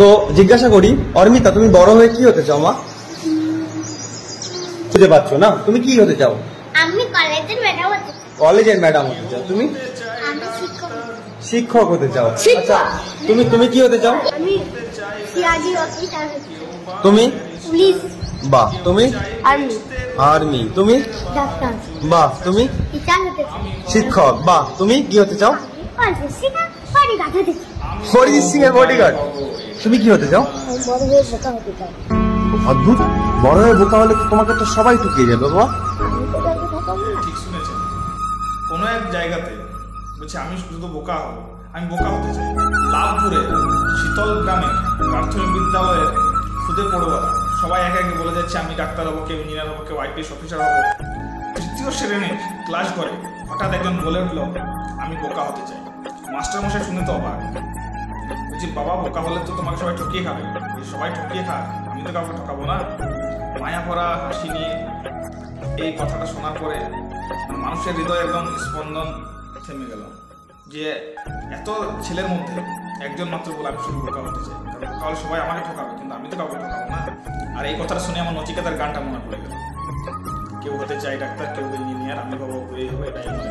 তো জিজ্ঞাসা করি, অর্মিতা তুমি বড় হয়ে কি হতে চাও মা? খুঁজে পাচ্ছ না, তুমি কি হতে চাও? আমি কলেজের ম্যাডাম হতে চাই। কলেজের ম্যাডাম হতে চাও। তুমি? আমি শিক্ষক। শিক্ষক হতে চাও। আচ্ছা, তুমি কি হতে চাও? আমি সিআইডি অফিসার হতে চাই। তুমি? পুলিশ। বাহ। তুমি? আর্মি। আর্মি। তুমি? ডাক্তার। বাহ। তুমি? টিচার হতে চাই। শিক্ষক। বাহ। তুমি কি হতে চাও? অরিজিৎ সিং এর বডিগার্ড হতে চাই। অরিজিৎ সিং এর বডিগার্ড। তুমি কি হতে চাও? বড় হয়ে বোকা হতে চাই। অদ্ভুত, বড় হয়ে বোকা হলে তোমাকে তো সবাই ঠকিয়ে যাবে বাবা। আমি তো কাউকে ঠকাবো না। ঠিক শুনেছেন, কোনো এক জায়গাতে বলছে আমি শুধু বোকা হবো, আমি বোকা হতে চাই। লাভপুরে শীতল গ্রামে প্রাথমিক বিদ্যালয়ের খুদে পড়ুয়ারা সবাই একে একে বলে যাচ্ছে আমি ডাক্তার হবো, কেউ ইঞ্জিনিয়ার হবো, কেউ আইপিএস অফিসার হবো। তৃতীয় শ্রেণীর ক্লাস করে হঠাৎ একজন বলে উঠলো আমি বোকা হতে চাই। মাস্টার মশাই শুনে তো অবাক, বলছি বাবা বোকা হলে তো তোমাকে সবাই ঠকিয়ে খাবে। সবাই ঠকিয়ে খাক, আমি তো কাউকে ঠকাবো না। মায়া ভরা হাসি নিয়ে এই কথাটা শোনার পরে মানুষের হৃদয়ে একদম স্পন্দন থেমে গেল, যে এত ছেলের মধ্যে একজন মাত্র বলে আমি শুধু বোকা হতে চাই। কারণ বোকা হলে সবাই আমাকে ঠকাবে, কিন্তু আমি তো কাউকে ঠকাবো না। আর এই কথাটা শুনে আমার নচিকেতার গানটা মনে পড়ে গেল, কেউ হতে চাই ডাক্তার, কেউ ইঞ্জিনিয়ার, আমি ভাবো এই হবে, এটাই আমার